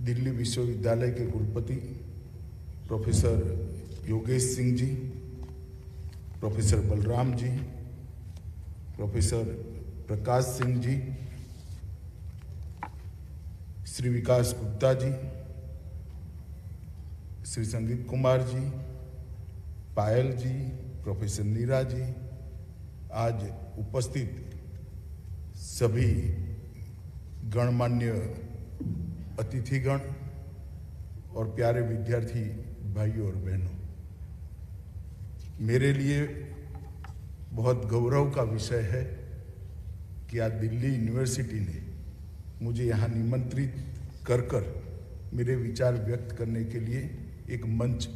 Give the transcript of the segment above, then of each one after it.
दिल्ली विश्वविद्यालय के कुलपति professor Yogesh Singh ji, professor Balram ji, professor Prakash Singh ji, Shri विकास गुप्ता जी, श्री संगीत कुमार जी, पायल जी, प्रोफेसर नीरा जी, आज उपस्थित सभी गणमान्य अतिथिगण और प्यारे विद्यार्थी भाइयों और बहनों, मेरे लिए बहुत गौरव का विषय है कि आज दिल्ली यूनिवर्सिटी ने मुझे यहाँ निमंत्रित कर मेरे विचार व्यक्त करने के लिए एक मंच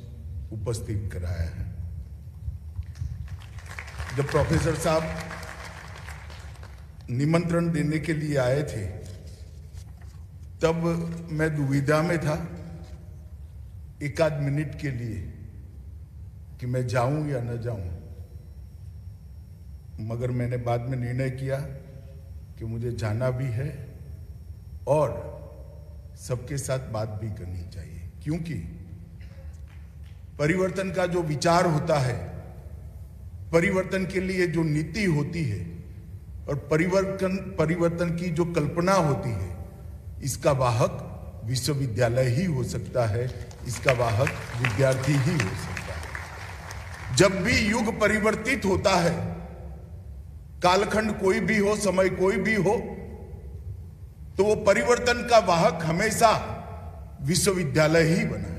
उपस्थित कराया है। जब प्रोफेसर साहब निमंत्रण देने के लिए आए थे तब मैं दुविधा में था एक आध मिनट के लिए कि मैं जाऊं या न जाऊं, मगर मैंने बाद में निर्णय किया कि मुझे जाना भी है और सबके साथ बात भी करनी चाहिए, क्योंकि परिवर्तन का जो विचार होता है, परिवर्तन के लिए जो नीति होती है और परिवर्तन की जो कल्पना होती है, इसका वाहक विश्वविद्यालय ही हो सकता है, इसका वाहक विद्यार्थी ही हो सकता है। जब भी युग परिवर्तित होता है, कालखंड कोई भी हो, समय कोई भी हो, तो वो परिवर्तन का वाहक हमेशा विश्वविद्यालय ही बना है।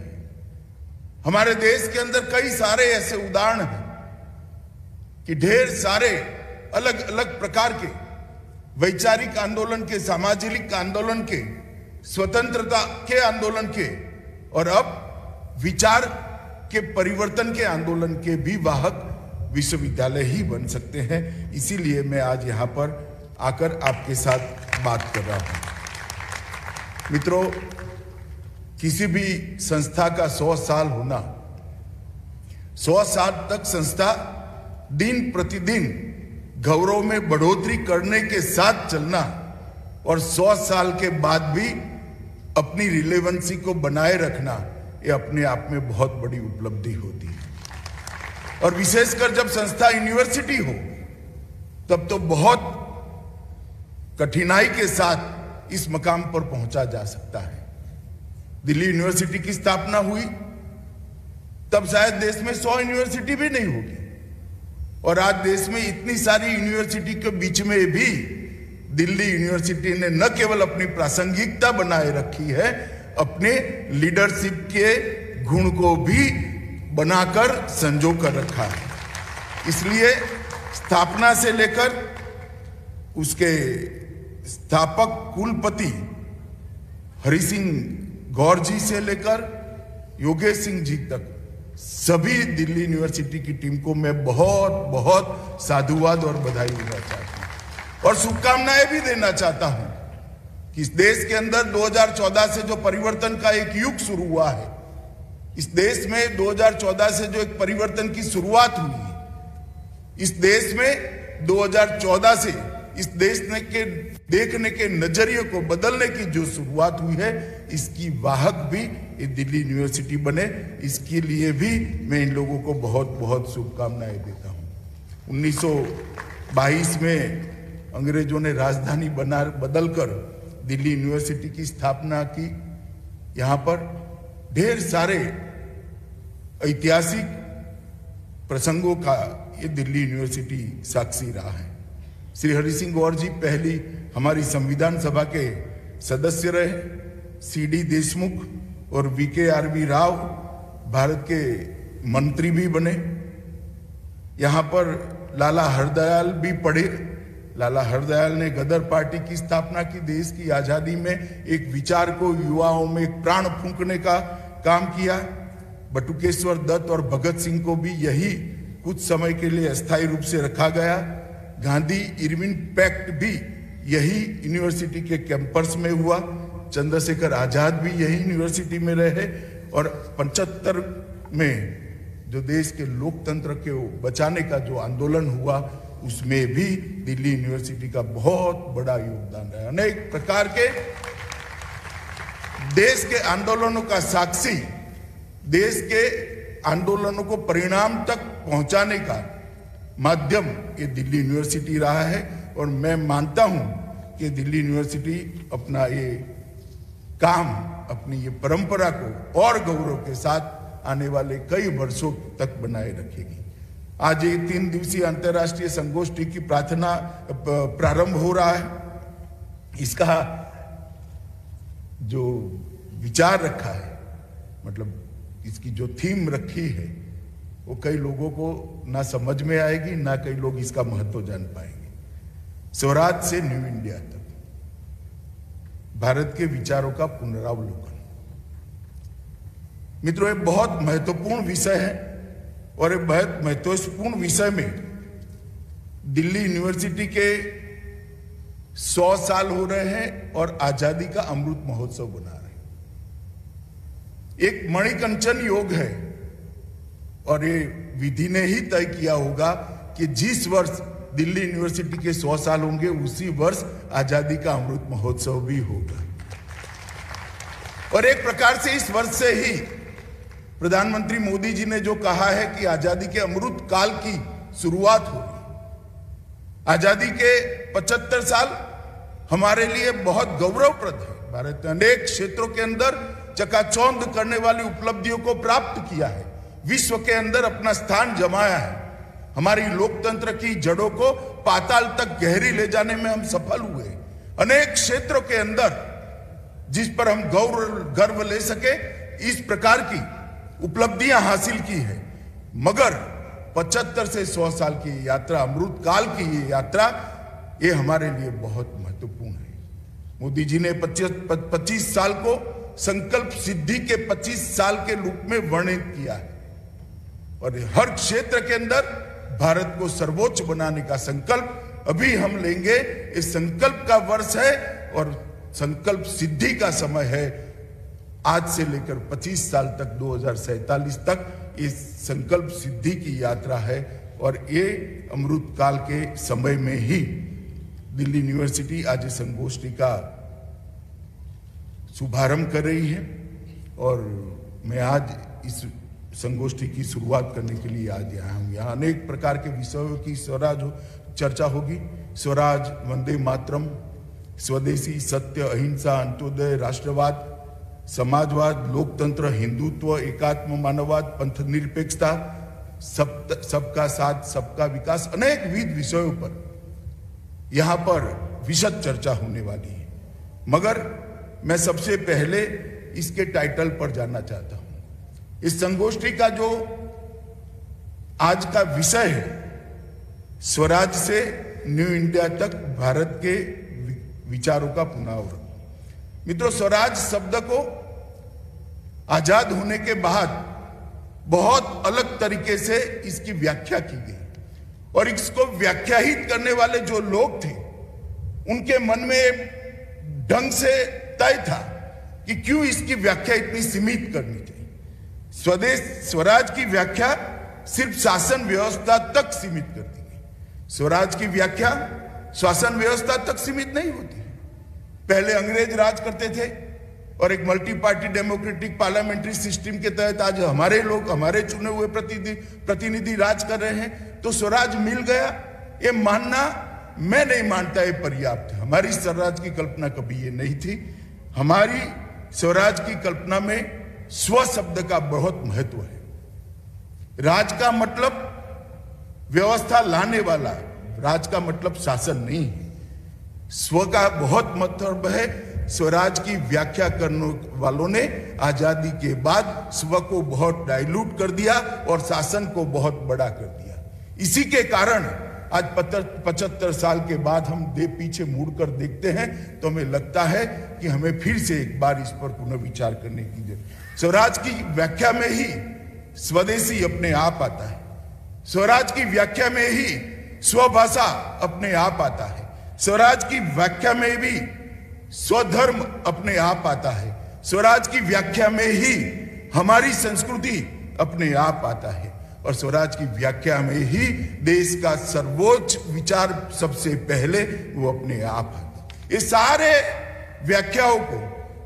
हमारे देश के अंदर कई सारे ऐसे उदाहरण हैं कि ढेर सारे अलग अलग प्रकार के वैचारिक आंदोलन के, सामाजिक आंदोलन के, स्वतंत्रता के आंदोलन के और अब विचार के परिवर्तन के आंदोलन के भी वाहक विश्वविद्यालय ही बन सकते हैं। इसीलिए मैं आज यहां पर आकर आपके साथ बात कर रहा हूं। मित्रों, किसी भी संस्था का 100 साल होना, 100 साल तक संस्था दिन प्रतिदिन गौरव में बढ़ोतरी करने के साथ चलना और 100 साल के बाद भी अपनी रिलेवेंसी को बनाए रखना, ये अपने आप में बहुत बड़ी उपलब्धि होती है। और विशेषकर जब संस्था यूनिवर्सिटी हो तब तो बहुत कठिनाई के साथ इस मकाम पर पहुंचा जा सकता है। दिल्ली यूनिवर्सिटी की स्थापना हुई तब शायद देश में 100 यूनिवर्सिटी भी नहीं होगी, और आज देश में इतनी सारी यूनिवर्सिटी के बीच में भी दिल्ली यूनिवर्सिटी ने न केवल अपनी प्रासंगिकता बनाए रखी है, अपने लीडरशिप के गुण को भी बनाकर संजो कर रखा है। इसलिए स्थापना से लेकर उसके स्थापक कुलपति हरि सिंह गौर जी से लेकर योगेश सिंह जी तक सभी दिल्ली यूनिवर्सिटी की टीम को मैं बहुत बहुत साधुवाद और बधाई देना चाहता हूं और शुभकामनाएं भी देना चाहता हूं कि इस देश के अंदर 2014 से जो परिवर्तन का एक युग शुरू हुआ है, इस देश में 2014 से जो एक परिवर्तन की शुरुआत हुई है, इस देश में 2014 से इस देश के देखने के नजरिए को बदलने की जो शुरुआत हुई है, इसकी वाहक भी ये दिल्ली यूनिवर्सिटी बने, इसके लिए भी मैं इन लोगों को बहुत बहुत शुभकामनाएं देता हूं। 1922 में अंग्रेजों ने राजधानी बदलकर दिल्ली यूनिवर्सिटी की स्थापना की। यहां पर ढेर सारे ऐतिहासिक प्रसंगों का ये दिल्ली यूनिवर्सिटी साक्षी रहा है। श्री हरि सिंह गौर जी पहली हमारी संविधान सभा के सदस्य रहे, सीडी देशमुख और VKRV राव भारत के मंत्री भी बने। यहां पर लाला हरदयाल भी पढ़े। लाला हरदयाल ने गदर पार्टी की स्थापना की, देश की आजादी में एक विचार को युवाओं में एक प्राण फूंकने का काम किया। बटुकेश्वर दत्त और भगत सिंह को भी यही कुछ समय के लिए अस्थायी रूप से रखा गया। गांधी इरविन पैक्ट भी यही यूनिवर्सिटी के कैंपस में हुआ। चंद्रशेखर आजाद भी यही यूनिवर्सिटी में रहे और 75 में जो देश के लोकतंत्र के बचाने का जो आंदोलन हुआ उसमें भी दिल्ली यूनिवर्सिटी का बहुत बड़ा योगदान रहा है। अनेक प्रकार के देश के आंदोलनों का साक्षी, देश के आंदोलनों को परिणाम तक पहुंचाने का माध्यम ये दिल्ली यूनिवर्सिटी रहा है। और मैं मानता हूं कि दिल्ली यूनिवर्सिटी अपना ये काम, अपनी ये परंपरा को और गौरव के साथ आने वाले कई वर्षों तक बनाए रखेगी। आज ये 3 दिवसीय अंतर्राष्ट्रीय संगोष्ठी की प्रारंभ हो रहा है। इसका जो विचार रखा है, मतलब इसकी जो थीम रखी है, वो कई लोगों को ना समझ में आएगी, ना कई लोग इसका महत्व जान पाएंगे। स्वराज से न्यू इंडिया तक भारत के विचारों का पुनरावलोकन। मित्रों, ये बहुत महत्वपूर्ण विषय है और ये बहुत महत्वपूर्ण विषय में दिल्ली यूनिवर्सिटी के 100 साल हो रहे हैं और आजादी का अमृत महोत्सव बना रहे हैं। एक मणिकंचन योग है और ये विधि ने ही तय किया होगा कि जिस वर्ष दिल्ली यूनिवर्सिटी के 100 साल होंगे, उसी वर्ष आजादी का अमृत महोत्सव भी होगा। और एक प्रकार से इस वर्ष से ही प्रधानमंत्री मोदी जी ने जो कहा है कि आजादी के अमृत काल की शुरुआत होगी। आजादी के 75 साल हमारे लिए बहुत गौरवप्रद है। भारत ने अनेक क्षेत्रों के अंदर चकाचौंध करने वाली उपलब्धियों को प्राप्त किया है, विश्व के अंदर अपना स्थान जमाया है। हमारी लोकतंत्र की जड़ों को पाताल तक गहरी ले जाने में हम सफल हुए। अनेक क्षेत्रों के अंदर जिस पर हम गर्व ले सके, इस प्रकार की उपलब्धियां हासिल की है। मगर 75 से 100 साल की यात्रा, अमृत काल की ये यात्रा, ये हमारे लिए बहुत महत्वपूर्ण है। मोदी जी ने 25 साल को संकल्प सिद्धि के 25 साल के रूप में वर्णित किया है और हर क्षेत्र के अंदर भारत को सर्वोच्च बनाने का संकल्प अभी हम लेंगे। इस संकल्प का वर्ष है और संकल्प सिद्धि का समय है। आज से लेकर 25 साल तक, 2047 तक इस संकल्प सिद्धि की यात्रा है और ये अमृत काल के समय में ही दिल्ली यूनिवर्सिटी आज संगोष्ठी का शुभारंभ कर रही है। और मैं आज इस संगोष्ठी की शुरुआत करने के लिए आज यहाँ हूँ। यहाँ अनेक प्रकार के विषयों की स्वराज चर्चा होगी। स्वराज, वंदे मातरम, स्वदेशी, सत्य, अहिंसा, अंत्योदय, राष्ट्रवाद, समाजवाद, लोकतंत्र, हिंदुत्व, एकात्म मानववाद, पंथ निरपेक्षता, सबका साथ, सबका विकास, अनेक विविध विषयों पर यहाँ पर विशद चर्चा होने वाली है। मगर मैं सबसे पहले इसके टाइटल पर जानना चाहता हूं। इस संगोष्ठी का जो आज का विषय है, स्वराज से न्यू इंडिया तक भारत के विचारों का पुनरावलोकन। मित्रों, स्वराज शब्द को आजाद होने के बाद बहुत अलग तरीके से इसकी व्याख्या की गई और इसको व्याख्याहित करने वाले जो लोग थे, उनके मन में ढंग से तय था कि क्यों इसकी व्याख्या इतनी सीमित करनी चाहिए। स्वराज की व्याख्या सिर्फ शासन व्यवस्था तक सीमित कर दी गई। स्वराज की व्याख्या शासन व्यवस्था तक सीमित नहीं होती। पहले अंग्रेज राज करते थे और एक multi party democratic parliamentary system के तहत आज हमारे लोग, हमारे चुने हुए प्रतिनिधि राज कर रहे हैं। तो स्वराज मिल गया, ये मानना मैं नहीं मानता ये पर्याप्त है। हमारी स्वराज की कल्पना कभी ये नहीं थी। हमारी स्वराज की कल्पना में स्व शब्द का बहुत महत्व है। राज का मतलब व्यवस्था लाने वाला, राज का मतलब शासन नहीं है। स्व का बहुत मतलब है। स्वराज की व्याख्या करने वालों ने आजादी के बाद स्व को बहुत डाइल्यूट कर दिया और शासन को बहुत बड़ा कर दिया। इसी के कारण आज 75 साल के बाद हम पीछे मुड़कर देखते हैं तो हमें लगता है कि हमें फिर से एक बार इस पर पुनर्विचार करने की जरूरत। स्वराज की व्याख्या में ही स्वदेशी अपने आप आता है। स्वराज की व्याख्या में ही स्वभाषा अपने आप आता है। स्वराज की व्याख्या में भी स्वधर्म अपने आप आता है। स्वराज की व्याख्या में ही हमारी संस्कृति अपने आप आता है। और स्वराज की व्याख्या में ही देश का सर्वोच्च विचार सबसे पहले वो अपने आप है। ये सारे व्याख्याओं को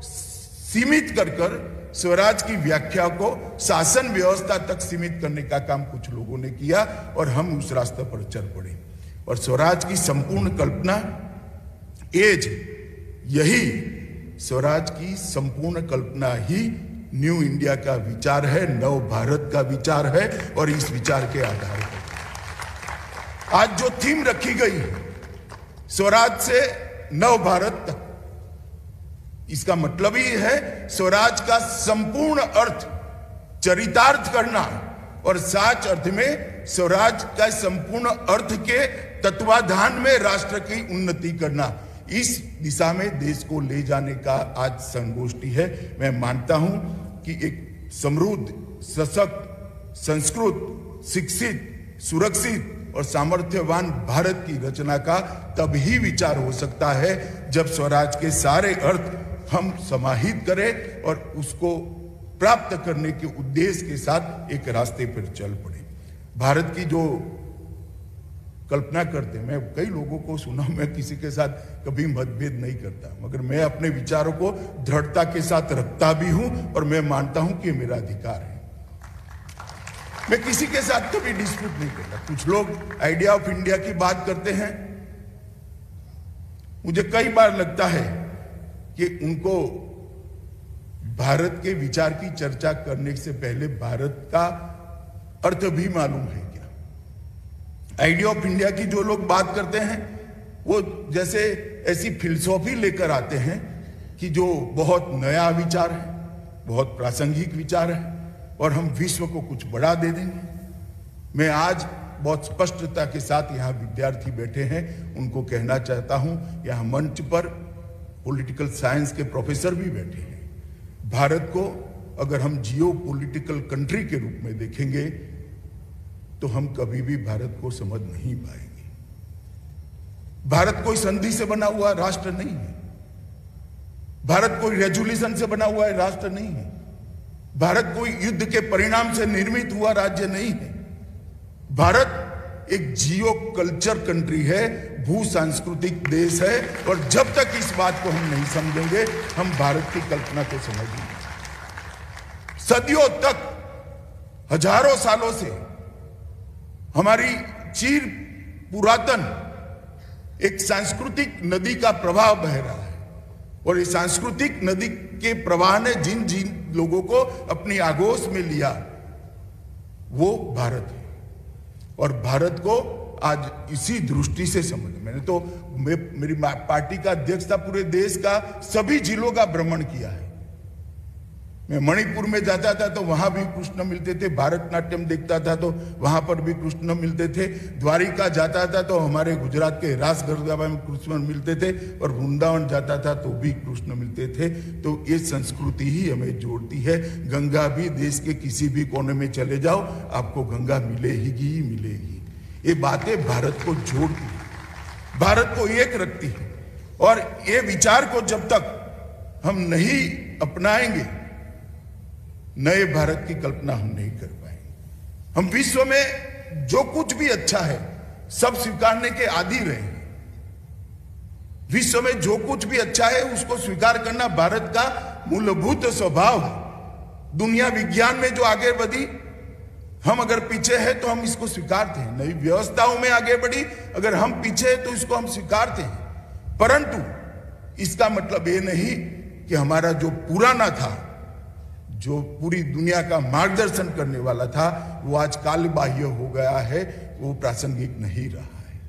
सीमित कर स्वराज की व्याख्या को शासन व्यवस्था तक सीमित करने का काम कुछ लोगों ने किया और हम उस रास्ते पर चल पड़े। और स्वराज की संपूर्ण कल्पना यही स्वराज की संपूर्ण कल्पना ही न्यू इंडिया का विचार है, नव भारत का विचार है। और इस विचार के आधार पर आज जो थीम रखी गई है स्वराज से नव भारत तक, इसका मतलब ही है स्वराज का संपूर्ण अर्थ चरितार्थ करना और साच अर्थ में स्वराज का संपूर्ण अर्थ के तत्वाधान में राष्ट्र की उन्नति करना। इस दिशा में देश को ले जाने का आज संगोष्ठी है। मैं मानता हूं कि एक समृद्ध, सशक्त, संस्कृत, शिक्षित, सुरक्षित और सामर्थ्यवान भारत की रचना का तभी विचार हो सकता है जब स्वराज के सारे अर्थ हम समाहित करें और उसको प्राप्त करने के उद्देश्य के साथ एक रास्ते पर चल पड़े। भारत की जो कल्पना करते, मैं कई लोगों को सुना, मैं किसी के साथ कभी मतभेद नहीं करता, मगर मैं अपने विचारों को दृढ़ता के साथ रखता भी हूं और मैं मानता हूं कि मेरा अधिकार है। मैं किसी के साथ कभी डिस्प्यूट नहीं करता। कुछ लोग आइडिया ऑफ इंडिया की बात करते हैं, मुझे कई बार लगता है कि उनको भारत के विचार की चर्चा करने से पहले भारत का अर्थ भी मालूम है क्या। आइडिया ऑफ इंडिया की जो लोग बात करते हैं वो जैसे ऐसी फिलॉसफी लेकर आते हैं कि जो बहुत नया विचार है, बहुत प्रासंगिक विचार है और हम विश्व को कुछ बड़ा दे देंगे। मैं आज बहुत स्पष्टता के साथ यहाँ विद्यार्थी बैठे हैं, उनको कहना चाहता हूं, यहाँ मंच पर पॉलिटिकल साइंस के प्रोफेसर भी बैठे हैं। भारत को अगर हम जियो पॉलिटिकल कंट्री के रूप में देखेंगे तो हम कभी भी भारत को समझ नहीं पाएंगे। भारत कोई संधि से बना हुआ राष्ट्र नहीं है, भारत कोई रेजोल्यूशन से बना हुआ राष्ट्र नहीं है, भारत कोई युद्ध के परिणाम से निर्मित हुआ राज्य नहीं है। भारत एक जियो कल्चर कंट्री है, भू सांस्कृतिक देश है और जब तक इस बात को हम नहीं समझेंगे हम भारत की कल्पना को समझेंगे। सदियों तक, हजारों सालों से हमारी चिर पुरातन एक सांस्कृतिक नदी का प्रवाह बह रहा है और इस सांस्कृतिक नदी के प्रवाह ने जिन जिन लोगों को अपनी आगोश में लिया वो भारत है। और भारत को आज इसी दृष्टि से समझ, मेरी पार्टी का अध्यक्ष था, पूरे देश का सभी जिलों का भ्रमण किया है। मैं मणिपुर में जाता था तो वहां भी कृष्ण मिलते थे, भारतनाट्यम देखता था तो वहां पर भी कृष्ण मिलते थे, द्वारिका जाता था तो हमारे गुजरात के रास गरबा में कृष्ण मिलते थे और वृंदावन जाता था तो भी कृष्ण मिलते थे। तो ये संस्कृति ही हमें जोड़ती है। गंगा भी देश के किसी भी कोने में चले जाओ आपको गंगा मिलेगी ही मिलेगी। ये बातें भारत को जोड़ती है, भारत को एक रखती है और ये विचार को जब तक हम नहीं अपनाएंगे नए भारत की कल्पना हम नहीं कर पाएंगे। हम विश्व में जो कुछ भी अच्छा है सब स्वीकारने के आदी रहे हैं। विश्व में जो कुछ भी अच्छा है उसको स्वीकार करना भारत का मूलभूत स्वभाव है। दुनिया विज्ञान में जो आगे बढ़ी, हम अगर पीछे हैं तो हम इसको स्वीकारते हैं। नई व्यवस्थाओं में आगे बढ़ी, अगर हम पीछे हैं तो इसको हम स्वीकारते हैं। परंतु इसका मतलब ये नहीं कि हमारा जो पुराना था, जो पूरी दुनिया का मार्गदर्शन करने वाला था, वो आज कालबाह्य हो गया है, वो प्रासंगिक नहीं रहा है।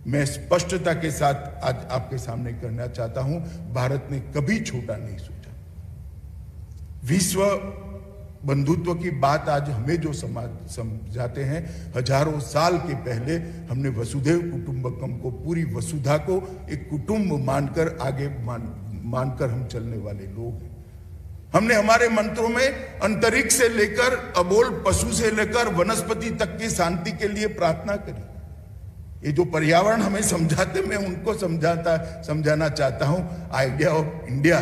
मैं स्पष्टता के साथ आज आपके सामने करना चाहता हूं, भारत ने कभी छोटा नहीं सोचा। विश्व बंधुत्व की बात आज हमें जो समझाते हैं, हजारों साल के पहले हमने वसुधैव कुटुंबकम को, पूरी वसुधा को एक कुटुंब मानकर आगे मानकर हम चलने वाले लोग हैं। हमने हमारे मंत्रों में अंतरिक्ष से लेकर अबोल पशु से लेकर वनस्पति तक की शांति के लिए प्रार्थना करी। ये जो पर्यावरण हमें समझाते, मैं उनको समझाना चाहता हूं। आइडिया ऑफ इंडिया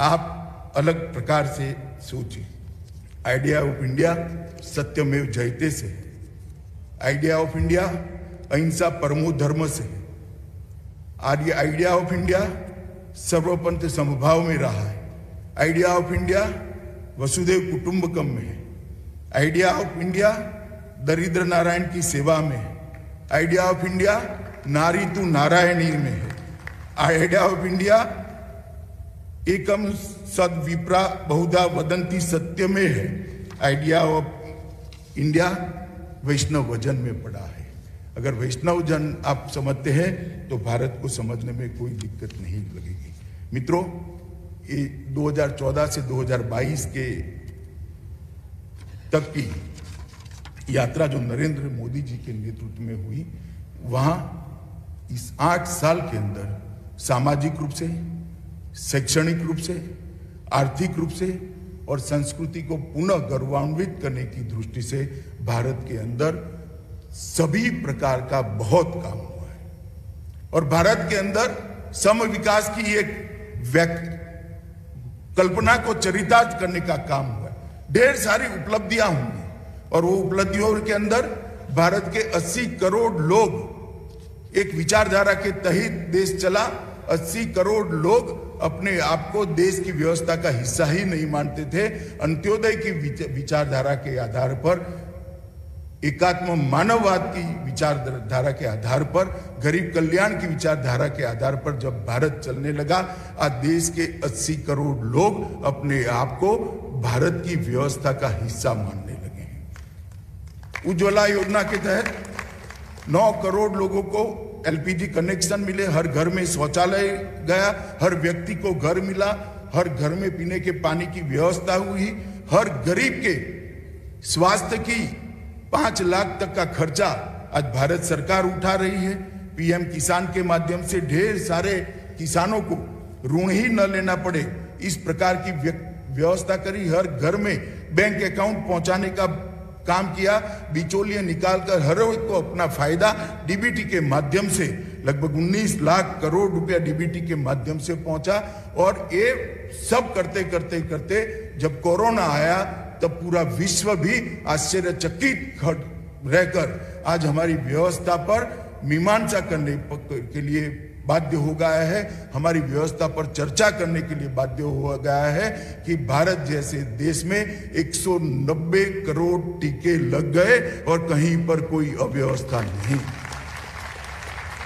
आप अलग प्रकार से सोचिए। आइडिया ऑफ इंडिया सत्यमेव जयते से है। आइडिया ऑफ इंडिया अहिंसा परमो धर्म से है। आइडिया ऑफ इंडिया सर्वपंथ समभाव में रहा है। आइडिया ऑफ इंडिया वसुदेव कुटुंबकम में है। आइडिया ऑफ इंडिया दरिद्र नारायण की सेवा में है। आइडिया ऑफ इंडिया नारी तू नारायणी में है। आइडिया ऑफ इंडिया एकम सद विप्रा बहुधा वदंती सत्य में है। आइडिया ऑफ इंडिया वैष्णव जन में पड़ा है। अगर वैष्णव जन आप समझते हैं तो भारत को समझने में कोई दिक्कत नहीं लगेगी। मित्रों, ये 2014 से 2022 के तक की यात्रा जो नरेंद्र मोदी जी के नेतृत्व में हुई, वहां इस 8 साल के अंदर सामाजिक रूप से, शैक्षणिक रूप से, आर्थिक रूप से और संस्कृति को पुनः गौरवान्वित करने की दृष्टि से भारत के अंदर सभी प्रकार का बहुत काम हुआ है। और भारत के अंदर सम विकास की एक कल्पना को चरितार्थ करने का काम हुआ है। ढेर सारी उपलब्धियां होंगी और वो उपलब्धियों के अंदर भारत के 80 करोड़ लोग एक विचारधारा के तहत देश चला। 80 करोड़ लोग अपने आप को देश की व्यवस्था का हिस्सा ही नहीं मानते थे। अंत्योदय की विचारधारा के आधार पर, एकात्म मानववाद की विचारधारा के आधार पर, गरीब कल्याण की विचारधारा के आधार पर जब भारत चलने लगा, आज देश के 80 करोड़ लोग अपने आप को भारत की व्यवस्था का हिस्सा मानने लगे हैं। उज्ज्वला योजना के तहत 9 करोड़ लोगों को एलपीजी कनेक्शन मिले, हर घर में शौचालय गया, हर व्यक्ति को घर मिला, हर घर में पीने के पानी की व्यवस्था हुई, हर गरीब के स्वास्थ्य की 5 लाख तक का खर्चा आज भारत सरकार उठा रही है। पीएम किसान के माध्यम से ढेर सारे किसानों को ऋण ही न लेना पड़े, इस प्रकार की व्यवस्था करी। हर घर में बैंक अकाउंट पहुंचाने का काम किया, बिचौलिए निकालकर हर एक को अपना फायदा डीबीटी के माध्यम से लगभग 19 लाख करोड़ रुपया डीबीटी के माध्यम से पहुंचा। और ये सब करते करते करते जब कोरोना आया तब पूरा विश्व भी आश्चर्यचकित रहकर आज हमारी व्यवस्था पर मीमांसा करने के लिए बाध्य हो गया है, हमारी व्यवस्था पर चर्चा करने के लिए बाध्य हो गया है कि भारत जैसे देश में 190 करोड़ टीके लग गए और कहीं पर कोई अव्यवस्था नहीं।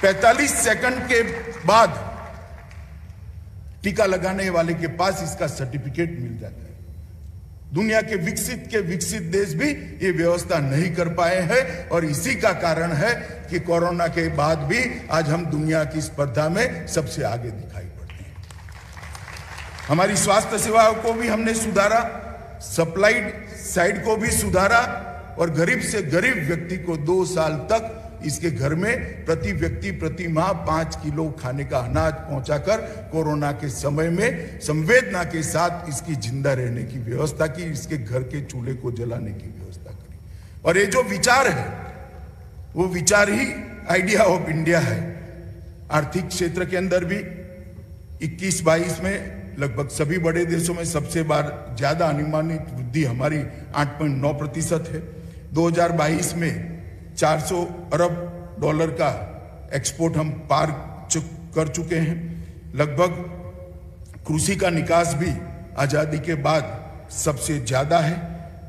45 सेकंड के बाद टीका लगाने वाले के पास इसका सर्टिफिकेट मिल जाता है। दुनिया के विकसित देश भी ये व्यवस्था नहीं कर पाए हैं और इसी का कारण है कि कोरोना के बाद भी आज हम दुनिया की स्पर्धा में सबसे आगे दिखाई पड़ते हैं। हमारी स्वास्थ्य सेवाओं को भी हमने सुधारा, सप्लाइड साइड को भी सुधारा और गरीब से गरीब व्यक्ति को 2 साल तक इसके घर में प्रति व्यक्ति प्रति माह 5 किलो खाने का अनाज पहुंचाकर कोरोना के समय में संवेदना के साथ इसकी जिंदा रहने की व्यवस्था की, इसके घर के चूल्हे को जलाने की व्यवस्था करी। और ये जो विचार है वो विचार ही आइडिया ऑफ इंडिया है। आर्थिक क्षेत्र के अंदर भी 21-22 में लगभग सभी बड़े देशों में सबसे ज्यादा अनुमानित वृद्धि हमारी 8.9% है। 2022 में 400 अरब डॉलर का एक्सपोर्ट हम पार कर चुके हैं। लगभग कृषि का निकास भी आजादी के बाद सबसे ज्यादा है।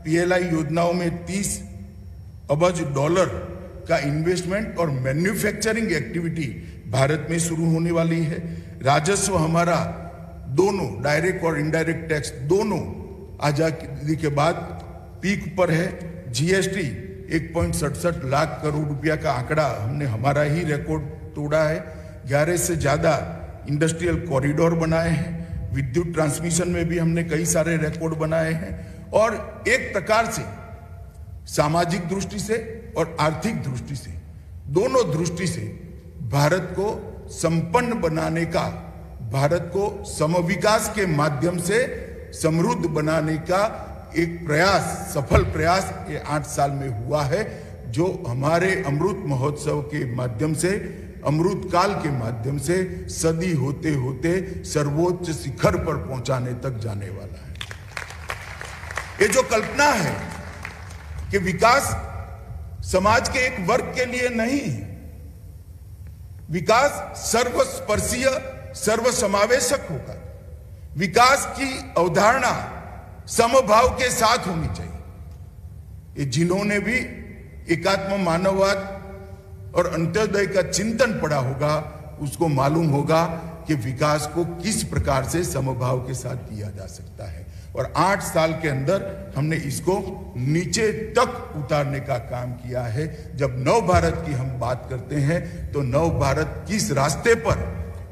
पीएलआई योजनाओं में 30 अरब डॉलर का इन्वेस्टमेंट और मैन्युफैक्चरिंग एक्टिविटी भारत में शुरू होने वाली है। राजस्व हमारा दोनों डायरेक्ट और इनडायरेक्ट टैक्स दोनों आजादी के बाद पीक पर है। जीएसटी 1.67 लाख करोड़ रुपया का आंकड़ा हमने हमारा ही रिकॉर्ड तोड़ा है। 11 से ज्यादा इंडस्ट्रियल कॉरिडोर बनाए हैं। विद्युत ट्रांसमिशन में भी हमने कई सारे रिकॉर्ड बनाए हैं। और एक प्रकार से सामाजिक दृष्टि से और आर्थिक दृष्टि से, दोनों दृष्टि से भारत को संपन्न बनाने का, भारत को समविकास के माध्यम से समृद्ध बनाने का एक प्रयास, सफल प्रयास ये 8 साल में हुआ है, जो हमारे अमृत महोत्सव के माध्यम से, अमृत काल के माध्यम से सदी होते होते सर्वोच्च शिखर पर पहुंचाने तक जाने वाला है। ये जो कल्पना है कि विकास समाज के एक वर्ग के लिए नहीं है, विकास सर्वस्पर्शीय सर्वसमावेशक होगा। विकास की अवधारणा समभाव के साथ होनी चाहिए। ये जिन्होंने भी एकात्म मानववाद और अंत्योदय का चिंतन पढ़ा होगा, उसको मालूम होगा कि विकास को किस प्रकार से समभाव के साथ किया जा सकता है। और 8 साल के अंदर हमने इसको नीचे तक उतारने का काम किया है। जब नव भारत की हम बात करते हैं तो नव भारत किस रास्ते पर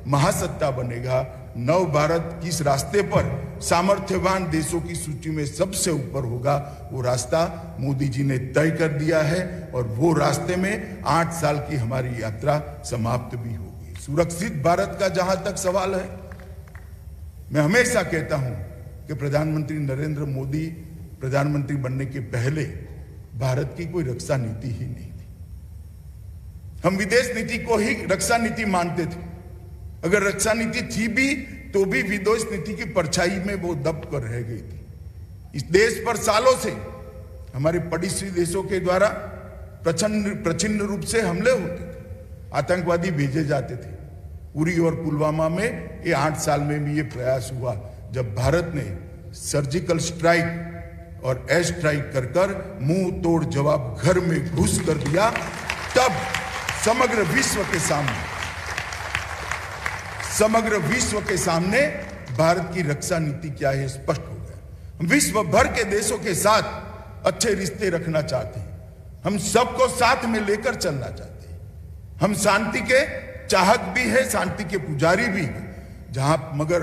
महासत्ता बनेगा, नव भारत किस रास्ते पर सामर्थ्यवान देशों की सूची में सबसे ऊपर होगा, वो रास्ता मोदी जी ने तय कर दिया है। और वो रास्ते में 8 साल की हमारी यात्रा समाप्त भी होगी। सुरक्षित भारत का जहां तक सवाल है, मैं हमेशा कहता हूं कि प्रधानमंत्री नरेंद्र मोदी प्रधानमंत्री बनने के पहले भारत की कोई रक्षा नीति ही नहीं थी। हम विदेश नीति को ही रक्षा नीति मानते थे। अगर रक्षा नीति थी भी तो भी विदेश नीति की परछाई में वो दब कर रह गई थी। इस देश पर सालों से हमारे पड़ोसी देशों के द्वारा प्रचंड रूप से हमले होते थे, आतंकवादी भेजे जाते थे। उरी और पुलवामा में ये 8 साल में भी ये प्रयास हुआ। जब भारत ने सर्जिकल स्ट्राइक और एयर स्ट्राइक कर मुंह तोड़ जवाब घर में घुस कर दिया, तब समग्र विश्व के सामने भारत की रक्षा नीति क्या है स्पष्ट हो गया। हम विश्व भर के देशों के साथ अच्छे रिश्ते रखना चाहते हैं, हम सबको साथ में लेकर चलना चाहते हैं। हम शांति के चाहक भी है, शांति के पुजारी भी है। जहां मगर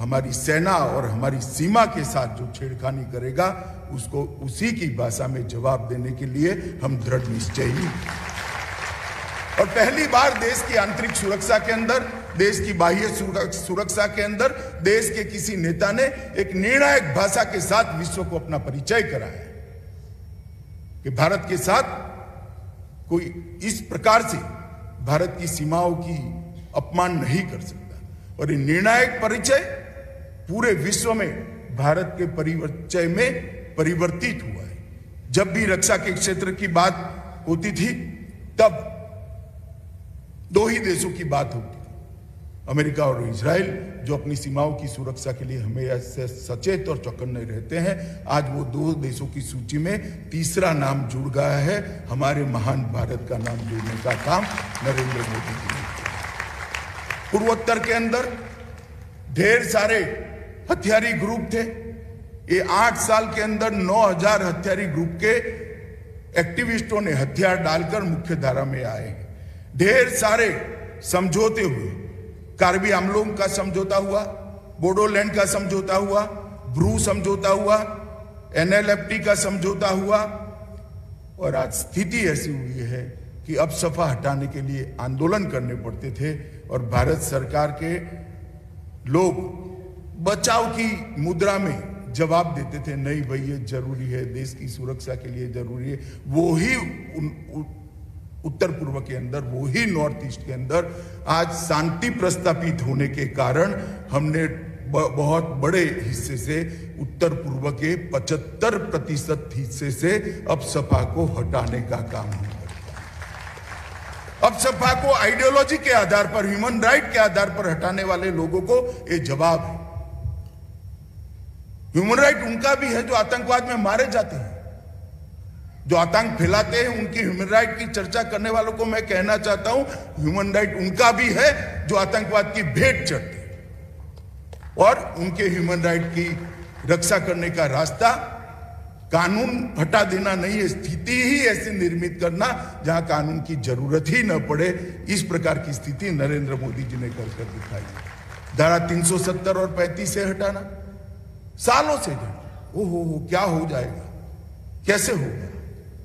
हमारी सेना और हमारी सीमा के साथ जो छेड़खानी करेगा, उसको उसी की भाषा में जवाब देने के लिए हम दृढ़ निश्चयी। और पहली बार देश की आंतरिक सुरक्षा के अंदर, देश की बाह्य सुरक्षा के अंदर देश के किसी नेता ने एक निर्णायक भाषा के साथ विश्व को अपना परिचय कराया कि भारत के साथ कोई इस प्रकार से भारत की सीमाओं की अपमान नहीं कर सकता। और ये निर्णायक परिचय पूरे विश्व में भारत के परिचय में परिवर्तित हुआ है। जब भी रक्षा के क्षेत्र की बात होती थी तब 2 ही देशों की बात होती थी, अमेरिका और इजराइल, जो अपनी सीमाओं की सुरक्षा के लिए हमेशा सचेत और चौकन्ने रहते हैं। आज वो 2 देशों की सूची में तीसरा नाम जुड़ गया है। हमारे महान भारत का नाम जोड़ने का काम नरेंद्र मोदी जी ने किया। पूर्वोत्तर के अंदर ढेर सारे हथियारी ग्रुप थे। ये 8 साल के अंदर 9000 हथियारी ग्रुप के एक्टिविस्टों ने हथियार डालकर मुख्य धारा में आए हैं। ढेर सारे समझौते हुए, कार्बी आंगलोंग का समझौता हुआ, बोडोलैंड का समझौता हुआ, ब्रू समझौता हुआ, NLFT का समझौता हुआ। और आज स्थिति ऐसी हुई है कि अब सफा हटाने के लिए आंदोलन करने पड़ते थे और भारत सरकार के लोग बचाव की मुद्रा में जवाब देते थे, नहीं भाई ये जरूरी है, देश की सुरक्षा के लिए जरूरी है। वो ही उत्तर पूर्व के अंदर, वो ही नॉर्थ ईस्ट के अंदर आज शांति प्रस्तापित होने के कारण हमने बहुत बड़े हिस्से से, उत्तर पूर्व के 75% हिस्से से अब सपा को हटाने का काम हुआ। अब सपा को आइडियोलॉजी के आधार पर, ह्यूमन राइट के आधार पर हटाने वाले लोगों को ये जवाब है। ह्यूमन राइट उनका भी है जो आतंकवाद में मारे जाते हैं, जो आतंक फैलाते हैं। उनकी ह्यूमन राइट की चर्चा करने वालों को मैं कहना चाहता हूं, ह्यूमन राइट उनका भी है जो आतंकवाद की भेंट चढ़ते हैं। और उनके ह्यूमन राइट की रक्षा करने का रास्ता कानून हटा देना नहीं है, स्थिति ही ऐसी निर्मित करना जहां कानून की जरूरत ही न पड़े। इस प्रकार की स्थिति नरेंद्र मोदी जी ने कर दिखाई। धारा 370 और 35 से हटाना सालों से ओहो क्या हो जाएगा, कैसे होगा,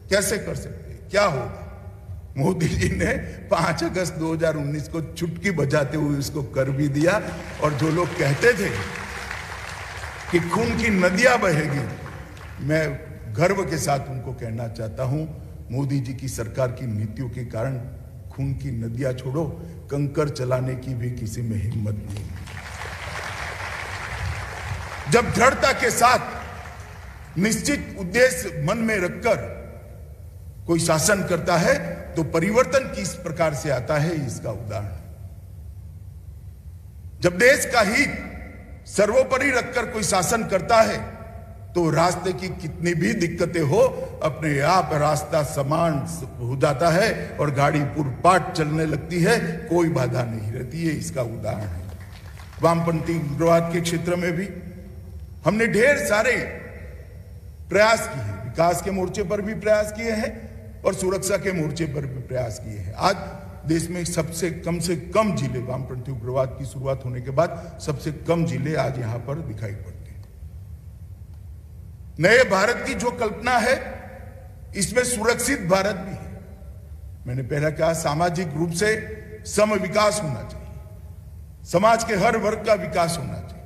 कैसे कर सकते, क्या होगा। मोदी जी ने 5 अगस्त 2019 को चुटकी बजाते हुए इसको कर भी दिया। और जो लोग कहते थे कि खून की नदियां बहेगी, मैं गर्व के साथ उनको कहना चाहता हूं, मोदी जी की सरकार की नीतियों के कारण खून की नदियां छोड़ो, कंकर चलाने की भी किसी में हिम्मत नहीं। जब दृढ़ता के साथ निश्चित उद्देश्य मन में रखकर कोई शासन करता है तो परिवर्तन किस प्रकार से आता है, इसका उदाहरण। जब देश का हित सर्वोपरि रखकर कोई शासन करता है तो रास्ते की कितनी भी दिक्कतें हो, अपने आप रास्ता समान हो जाता है और गाड़ी पूर्वपाट चलने लगती है, कोई बाधा नहीं रहती है। इसका उदाहरण है। वामपंथी उग्रवाद के क्षेत्र में भी हमने ढेर सारे प्रयास किए हैं। विकास के मोर्चे पर भी प्रयास किए हैं और सुरक्षा के मोर्चे पर भी प्रयास किए हैं। आज देश में सबसे कम जिले, वामपंथी उग्रवाद की शुरुआत होने के बाद सबसे कम जिले आज यहां पर दिखाई पड़ते हैं। नए भारत की जो कल्पना है, इसमें सुरक्षित भारत भी है। मैंने पहले कहा, सामाजिक रूप से सम विकास होना चाहिए, समाज के हर वर्ग का विकास होना चाहिए,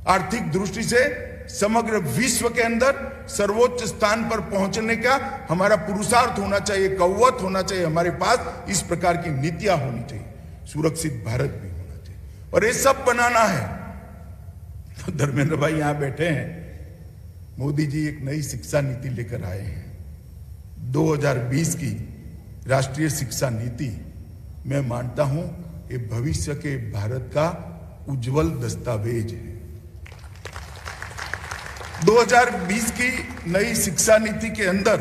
आर्थिक दृष्टि से समग्र विश्व के अंदर सर्वोच्च स्थान पर पहुंचने का हमारा पुरुषार्थ होना चाहिए, कौवत होना चाहिए हमारे पास। इस प्रकार की नीतियां होनी चाहिए, सुरक्षित भारत भी होना चाहिए, और ये सब बनाना है। तो धर्मेंद्र भाई यहां बैठे हैं, मोदी जी एक नई शिक्षा नीति लेकर आए हैं, 2020 की राष्ट्रीय शिक्षा नीति। मैं मानता हूं ये भविष्य के भारत का उज्जवल दस्तावेज है। 2020 की नई शिक्षा नीति के अंदर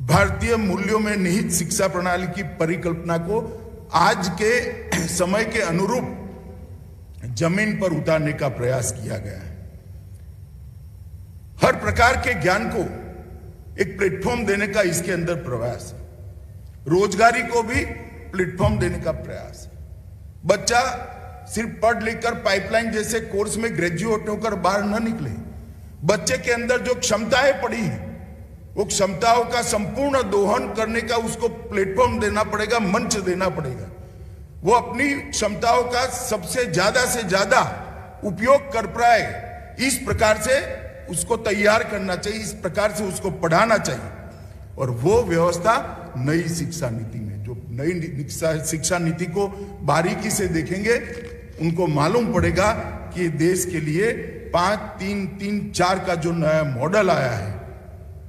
भारतीय मूल्यों में निहित शिक्षा प्रणाली की परिकल्पना को आज के समय के अनुरूप जमीन पर उतारने का प्रयास किया गया है। हर प्रकार के ज्ञान को एक प्लेटफॉर्म देने का इसके अंदर प्रयास है। रोजगारी को भी प्लेटफॉर्म देने का प्रयास है। बच्चा सिर्फ पढ़ लिख कर पाइपलाइन जैसे कोर्स में ग्रेजुएट होकर बाहर न निकले। बच्चे के अंदर जो क्षमताएं पड़ी हैं, वो क्षमताओं का संपूर्ण दोहन करने का उसको प्लेटफॉर्म देना पड़ेगा, मंच देना पड़ेगा। वो अपनी क्षमताओं का सबसे ज्यादा से ज्यादा उपयोग कर पाए, इस प्रकार से उसको तैयार करना चाहिए, इस प्रकार से उसको पढ़ाना चाहिए। और वो व्यवस्था नई शिक्षा नीति में, जो नई शिक्षा नीति को बारीकी से देखेंगे उनको मालूम पड़ेगा कि देश के लिए 5-3-3-4 का जो नया मॉडल आया है,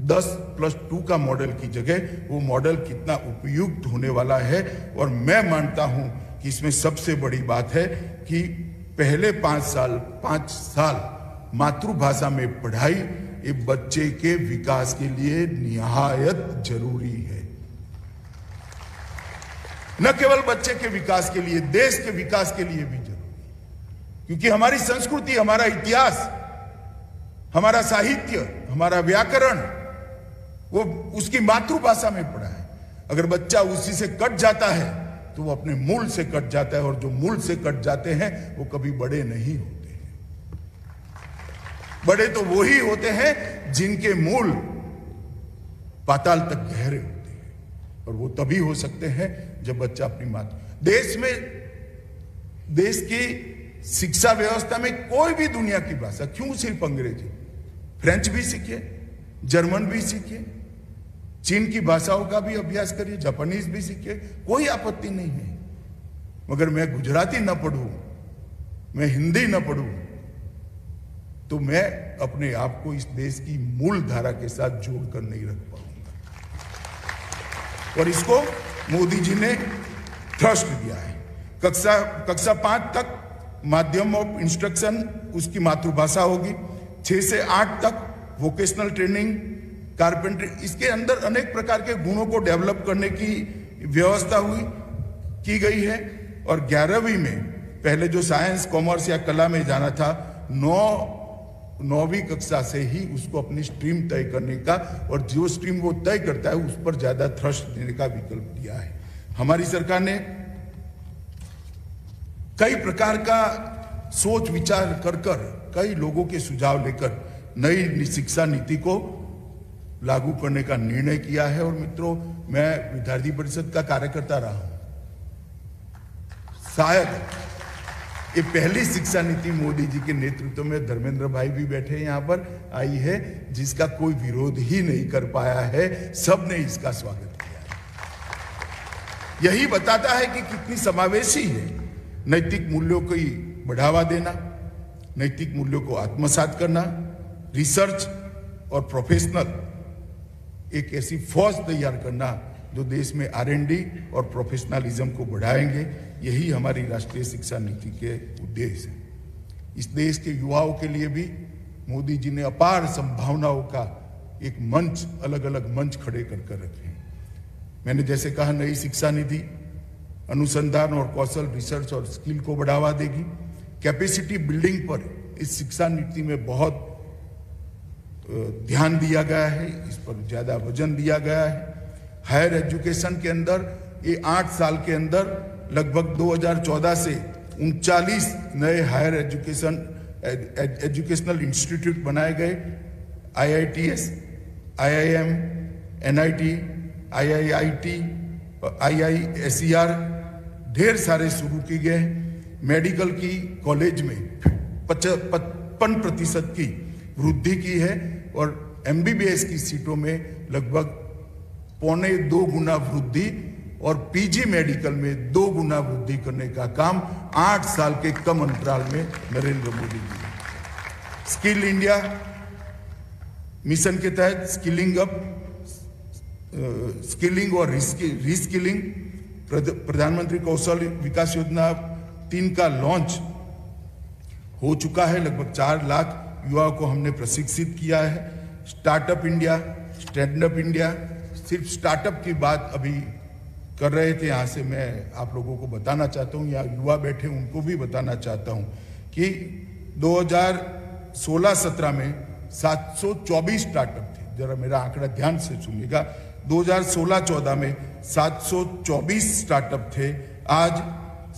10+2 का मॉडल की जगह वो मॉडल कितना उपयुक्त होने वाला है। और मैं मानता हूं कि इसमें सबसे बड़ी बात है कि पहले 5 साल मातृभाषा में पढ़ाई ये बच्चे के विकास के लिए निहायत जरूरी है। न केवल बच्चे के विकास के लिए, देश के विकास के लिए भी जरूरी है। क्योंकि हमारी संस्कृति, हमारा इतिहास, हमारा साहित्य, हमारा व्याकरण वो उसकी मातृभाषा में पढ़ा है। अगर बच्चा उसी से कट जाता है तो वो अपने मूल से कट जाता है, और जो मूल से कट जाते हैं वो कभी बड़े नहीं होते। बड़े तो वो ही होते हैं जिनके मूल पाताल तक गहरे होते हैं, और वो तभी हो सकते हैं जब बच्चा अपनी देश की शिक्षा व्यवस्था में कोई भी दुनिया की भाषा, क्यों सिर्फ अंग्रेजी, फ्रेंच भी सीखिए, जर्मन भी सीखिए, चीन की भाषाओं का भी अभ्यास करिए, जापानीज भी सीखिए, कोई आपत्ति नहीं है। मगर मैं गुजराती न पढ़ूं, मैं हिंदी न पढ़ूं, तो मैं अपने आप को इस देश की मूल धारा के साथ जोड़कर नहीं रख पाऊंगा। और इसको मोदी जी ने थ्रस्ट दिया है। कक्षा 5 तक माध्यम ऑफ इंस्ट्रक्शन उसकी मातृभाषा होगी, 6 से 8 तक वोकेशनल ट्रेनिंग, कारपेंटरी, इसके अंदर अनेक प्रकार के गुणों को डेवलप करने की व्यवस्था की गई है। और 11वीं में पहले जो साइंस, कॉमर्स या कला में जाना था, 9वीं कक्षा से ही उसको अपनी स्ट्रीम तय करने का, और जो स्ट्रीम वो तय करता है उस पर ज्यादा थ्रस्ट देने का विकल्प दिया है। हमारी सरकार ने कई प्रकार का सोच विचार कर कई लोगों के सुझाव लेकर नई शिक्षा नीति को लागू करने का निर्णय किया है। और मित्रों, मैं विद्यार्थी परिषद का कार्यकर्ता रहा हूं। शायद ये पहली शिक्षा नीति मोदी जी के नेतृत्व में, धर्मेंद्र भाई भी बैठे यहाँ पर, आई है जिसका कोई विरोध ही नहीं कर पाया है, सबने इसका स्वागत किया है। यही बताता है कि कितनी समावेशी है। नैतिक मूल्यों को बढ़ावा देना, नैतिक मूल्यों को आत्मसात करना, रिसर्च और प्रोफेशनल एक ऐसी फौज तैयार करना जो देश में R&D और प्रोफेशनलिज्म को बढ़ाएंगे। यही हमारी राष्ट्रीय शिक्षा नीति के उद्देश्य है। इस देश के युवाओं के लिए भी मोदी जी ने अपार संभावनाओं का एक मंच, अलग अलग मंच खड़े कर रखे हैं। मैंने जैसे कहा, नई शिक्षा नीति अनुसंधान और कौशल, रिसर्च और स्किल को बढ़ावा देगी। कैपेसिटी बिल्डिंग पर इस शिक्षा नीति में बहुत ध्यान दिया गया है, इस पर ज्यादा वजन दिया गया है। हायर एजुकेशन के अंदर ये 8 साल के अंदर लगभग 2014 से 39 नए हायर एजुकेशनल इंस्टीट्यूट बनाए गए। IITS, IIM, NIT, IIIT, IISER ढेर सारे शुरू किए गए। मेडिकल की कॉलेज में 55% की वृद्धि की है और MBBS की सीटों में लगभग 1.25 गुना वृद्धि और PG मेडिकल में 2 गुना वृद्धि करने का काम 8 साल के कम अंतराल में नरेंद्र मोदी जी ने। स्किल इंडिया मिशन के तहत स्किलिंग और रीस्किलिंग, प्रधानमंत्री कौशल विकास योजना 3 का लॉन्च हो चुका है। लगभग 4 लाख युवाओं को हमने प्रशिक्षित किया है। Startup India, stand up India, सिर्फ स्टार्टअप की बात अभी कर रहे थे, यहाँ से मैं आप लोगों को बताना चाहता हूँ, यहाँ युवा बैठे उनको भी बताना चाहता हूँ कि 2016-17 में 724 स्टार्टअप थे। जरा मेरा आंकड़ा ध्यान से सुनिएगा, 2016-14 में 724 स्टार्टअप थे। आज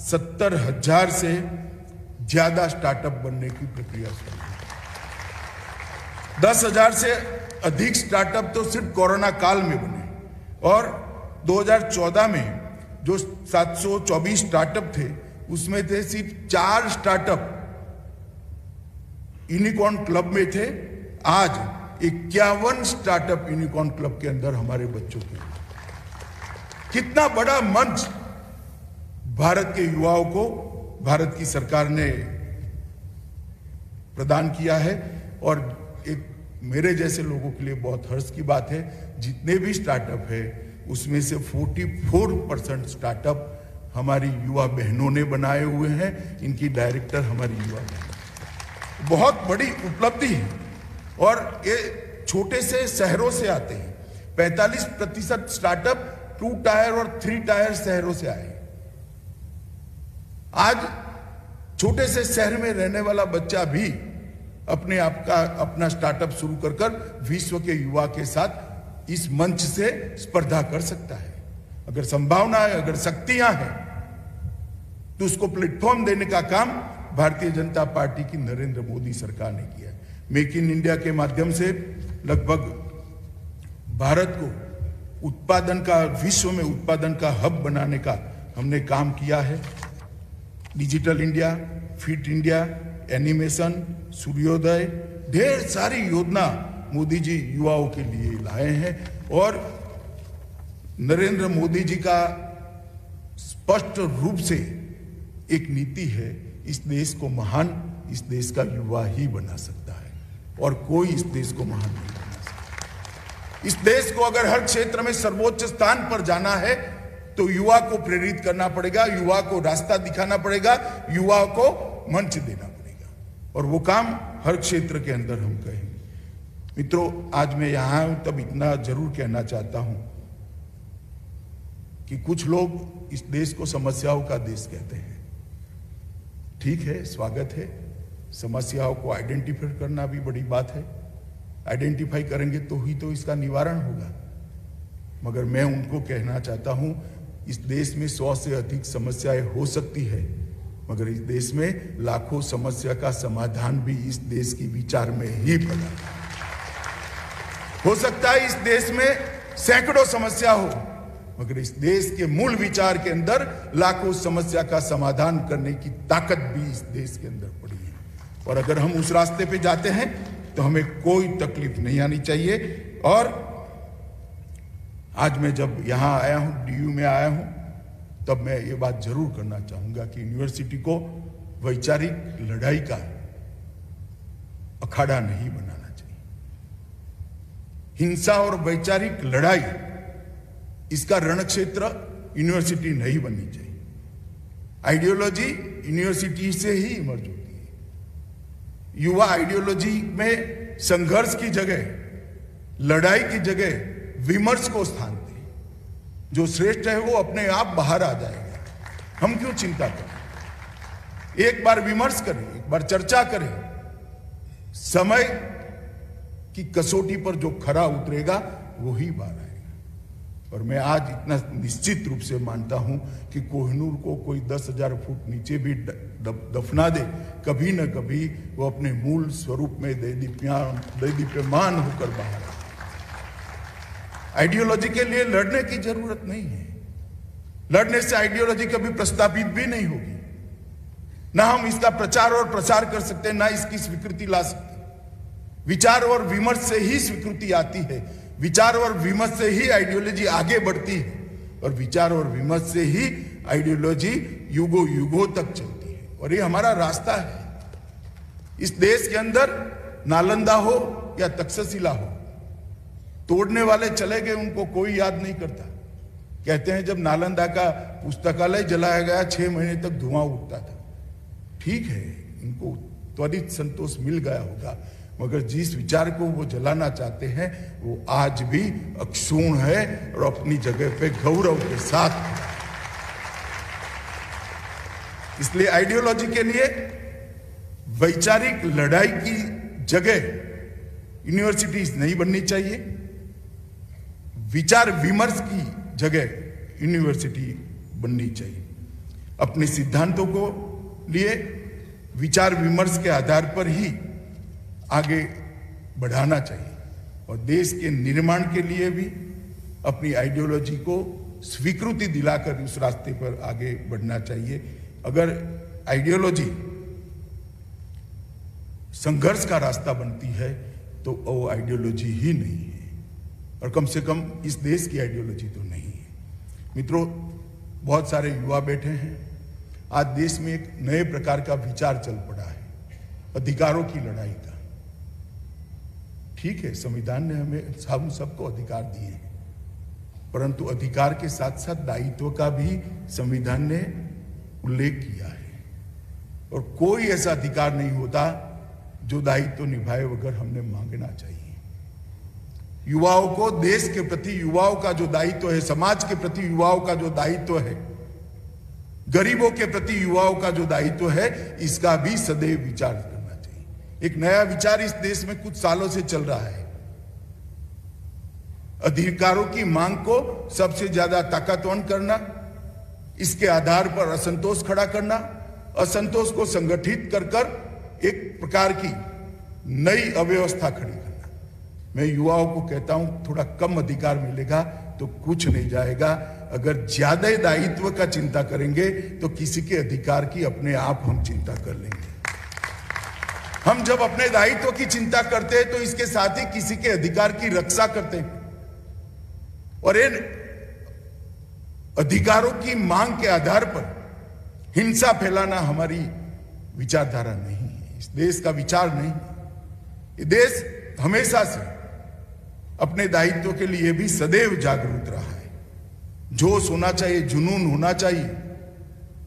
70,000 से ज्यादा स्टार्टअप बनने की प्रक्रिया चल रही है। 10,000 से अधिक स्टार्टअप तो सिर्फ कोरोना काल में बने और 2014 में जो 724 स्टार्टअप थे उसमें थे सिर्फ 4 स्टार्टअप यूनिकॉर्न क्लब में थे। आज 51 स्टार्टअप यूनिकॉर्न क्लब के अंदर हमारे बच्चों के। कितना बड़ा मंच भारत के युवाओं को भारत की सरकार ने प्रदान किया है और एक मेरे जैसे लोगों के लिए बहुत हर्ष की बात है, जितने भी स्टार्टअप है उसमें से 44% स्टार्टअप हमारी युवा बहनों ने बनाए हुए हैं। इनकी डायरेक्टर हमारी युवा बहन, बहुत बड़ी उपलब्धि है और ये छोटे से शहरों से आते हैं। 45% स्टार्टअप 2 टायर और 3 टायर शहरों से आए। आज छोटे से शहर में रहने वाला बच्चा भी अपने आप का अपना स्टार्टअप शुरू कर विश्व के युवा के साथ इस मंच से स्पर्धा कर सकता है। अगर संभावना है, अगर शक्तियां हैं तो उसको प्लेटफॉर्म देने का काम भारतीय जनता पार्टी की नरेंद्र मोदी सरकार ने किया है। मेक इन इंडिया के माध्यम से लगभग भारत को उत्पादन का, विश्व में उत्पादन का हब बनाने का हमने काम किया है। Digital India, fit India, animation, सूर्योदय, ढेर सारी योजना मोदी जी युवाओं के लिए लाए हैं और नरेंद्र मोदी जी का स्पष्ट रूप से एक नीति है, इस देश को महान इस देश का युवा ही बना सकता है और कोई इस देश को महान नहीं बना सकता। इस देश को अगर हर क्षेत्र में सर्वोच्च स्थान पर जाना है तो युवा को प्रेरित करना पड़ेगा, युवा को रास्ता दिखाना पड़ेगा, युवा को मंच देना पड़ेगा और वो काम हर क्षेत्र के अंदर हम करेंगे। मित्रों, आज मैं यहां हूं तब इतना जरूर कहना चाहता हूं कि कुछ लोग इस देश को समस्याओं का देश कहते हैं। ठीक है, स्वागत है, समस्याओं को आइडेंटिफाई करना भी बड़ी बात है। आइडेंटिफाई करेंगे तो ही तो इसका निवारण होगा। मगर मैं उनको कहना चाहता हूं, इस देश में 100 से अधिक समस्याएं हो सकती है, मगर इस देश में लाखों समस्या का समाधान भी इस देश की विचार में ही पड़ा हो सकता है। इस देश में सैकड़ों समस्या हो, मगर इस देश के मूल विचार के अंदर लाखों समस्या का समाधान करने की ताकत भी इस देश के अंदर पड़ी है और अगर हम उस रास्ते पे जाते हैं तो हमें कोई तकलीफ नहीं आनी चाहिए। और आज मैं जब यहां आया हूं, DU में आया हूं, तब मैं ये बात जरूर करना चाहूंगा कि यूनिवर्सिटी को वैचारिक लड़ाई का अखाड़ा नहीं बनाना चाहिए। हिंसा और वैचारिक लड़ाई, इसका रण क्षेत्र यूनिवर्सिटी नहीं बननी चाहिए। आइडियोलॉजी यूनिवर्सिटी से ही इमर्ज होती है। युवा आइडियोलॉजी में संघर्ष की जगह, लड़ाई की जगह विमर्श को स्थान दे। जो श्रेष्ठ है वो अपने आप बाहर आ जाएगा। हम क्यों चिंता करें? एक बार विमर्श करें, एक बार चर्चा करें। समय की कसौटी पर जो खरा उतरेगा वो ही बाहर आएगा। और मैं आज इतना निश्चित रूप से मानता हूं कि कोहिनूर को कोई 10,000 फुट नीचे भी दफना दे, कभी न कभी वो अपने मूल स्वरूप में दैदीप्यमान होकर बाहर आए। आइडियोलॉजी के लिए लड़ने की जरूरत नहीं है। लड़ने से आइडियोलॉजी कभी प्रस्तावित भी नहीं होगी। ना हम इसका प्रचार और प्रसार कर सकते, ना इसकी स्वीकृति ला सकते। विचार और विमर्श से ही स्वीकृति आती है, विचार और विमर्श से ही आइडियोलॉजी आगे बढ़ती है, और विचार और विमर्श से ही आइडियोलॉजी युगों युगों तक चलती है। और ये हमारा रास्ता है। इस देश के अंदर नालंदा हो या तक्षशिला हो, तोड़ने वाले चले गए, उनको कोई याद नहीं करता। कहते हैं जब नालंदा का पुस्तकालय जलाया गया 6 महीने तक धुआं उठता था। ठीक है, इनको त्वरित संतोष मिल गया होगा, मगर जिस विचार को वो जलाना चाहते हैं वो आज भी अक्षुण्ण है और अपनी जगह पे गौरव के साथ। इसलिए आइडियोलॉजी के लिए वैचारिक लड़ाई की जगह यूनिवर्सिटीज नहीं बननी चाहिए। विचार विमर्श की जगह यूनिवर्सिटी बननी चाहिए। अपने सिद्धांतों को लिए विचार विमर्श के आधार पर ही आगे बढ़ाना चाहिए, और देश के निर्माण के लिए भी अपनी आइडियोलॉजी को स्वीकृति दिलाकर उस रास्ते पर आगे बढ़ना चाहिए। अगर आइडियोलॉजी संघर्ष का रास्ता बनती है तो वो आइडियोलॉजी ही नहीं है, और कम से कम इस देश की आइडियोलॉजी तो नहीं है। मित्रों, बहुत सारे युवा बैठे हैं। आज देश में एक नए प्रकार का विचार चल पड़ा है, अधिकारों की लड़ाई का। ठीक है, संविधान ने हमें हम सबको अधिकार दिए हैं, परंतु अधिकार के साथ साथ दायित्व का भी संविधान ने उल्लेख किया है। और कोई ऐसा अधिकार नहीं होता जो दायित्व निभाए बगैर हमने मांगना चाहिए। युवाओं को देश के प्रति युवाओं का जो दायित्व है, समाज के प्रति युवाओं का जो दायित्व है, गरीबों के प्रति युवाओं का जो दायित्व है, इसका भी सदैव विचार करना चाहिए। एक नया विचार इस देश में कुछ सालों से चल रहा है। अधिकारों की मांग को सबसे ज्यादा ताकतवर करना, इसके आधार पर असंतोष खड़ा करना, असंतोष को संगठित कर कर एक प्रकार की नई अव्यवस्था खड़ी करना। मैं युवाओं को कहता हूं, थोड़ा कम अधिकार मिलेगा तो कुछ नहीं जाएगा। अगर ज्यादा दायित्व का चिंता करेंगे तो किसी के अधिकार की अपने आप हम चिंता कर लेंगे। हम जब अपने दायित्व की चिंता करते हैं तो इसके साथ ही किसी के अधिकार की रक्षा करते हैं, और इन अधिकारों की मांग के आधार पर हिंसा फैलाना हमारी विचारधारा नहीं है, इस देश का विचार नहीं है। ये देश हमेशा से अपने दायित्व के लिए भी सदैव जागरूक रहा है। जोश होना चाहिए, जुनून होना चाहिए,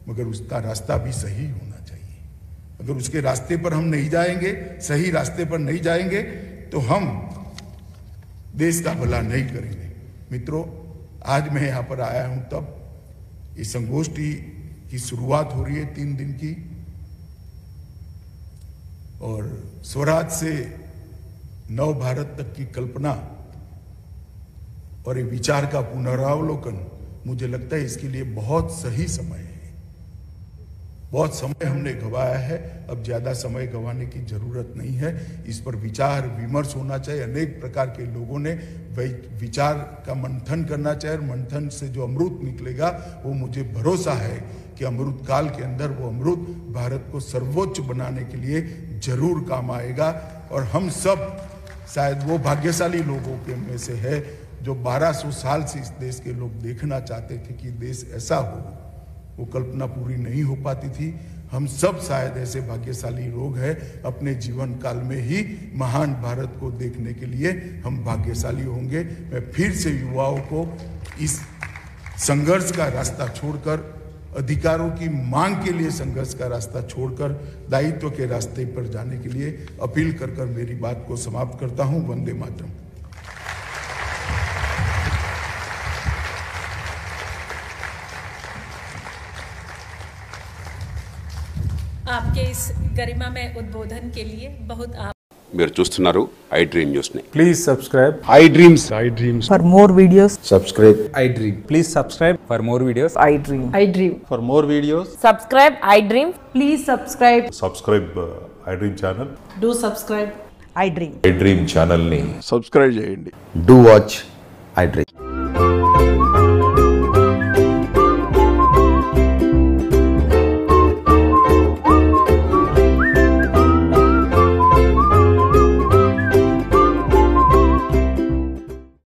मगर उसका रास्ता भी सही होना चाहिए। अगर उसके रास्ते पर हम नहीं जाएंगे, सही रास्ते पर नहीं जाएंगे, तो हम देश का भला नहीं करेंगे। मित्रों, आज मैं यहां पर आया हूं तब ये संगोष्ठी की शुरुआत हो रही है 3 दिन की, और स्वराज से नव भारत तक की कल्पना और ये विचार का पुनरावलोकन, मुझे लगता है इसके लिए बहुत सही समय है। बहुत समय हमने गंवाया है, अब ज्यादा समय गंवाने की जरूरत नहीं है। इस पर विचार विमर्श होना चाहिए। अनेक प्रकार के लोगों ने विचार का मंथन करना चाहिए, और मंथन से जो अमृत निकलेगा वो मुझे भरोसा है कि अमृत काल के अंदर वो अमृत भारत को सर्वोच्च बनाने के लिए जरूर काम आएगा। और हम सब शायद वो भाग्यशाली लोगों के में से है जो 1200 साल से इस देश के लोग देखना चाहते थे कि देश ऐसा हो। वो कल्पना पूरी नहीं हो पाती थी। हम सब शायद ऐसे भाग्यशाली लोग हैं, अपने जीवन काल में ही महान भारत को देखने के लिए हम भाग्यशाली होंगे। मैं फिर से युवाओं को इस संघर्ष का रास्ता छोड़कर, अधिकारों की मांग के लिए संघर्ष का रास्ता छोड़कर दायित्व के रास्ते पर जाने के लिए अपील कर मेरी बात को समाप्त करता हूं। वंदे मातरम। आपके इस गरिमामय उद्बोधन के लिए बहुत మీరు చూస్తున్నారు ఐ డ్రీమ్ న్యూస్ ని. Please subscribe I dreams For more videos, subscribe I Dream. please subscribe for more videos. I dream. I dream. For more videos, Subscribe I Dream. Please subscribe. Subscribe I dream channel. Do subscribe. I dream. I dream ఛానల్ని subscribe చేయండి. Do watch I Dream.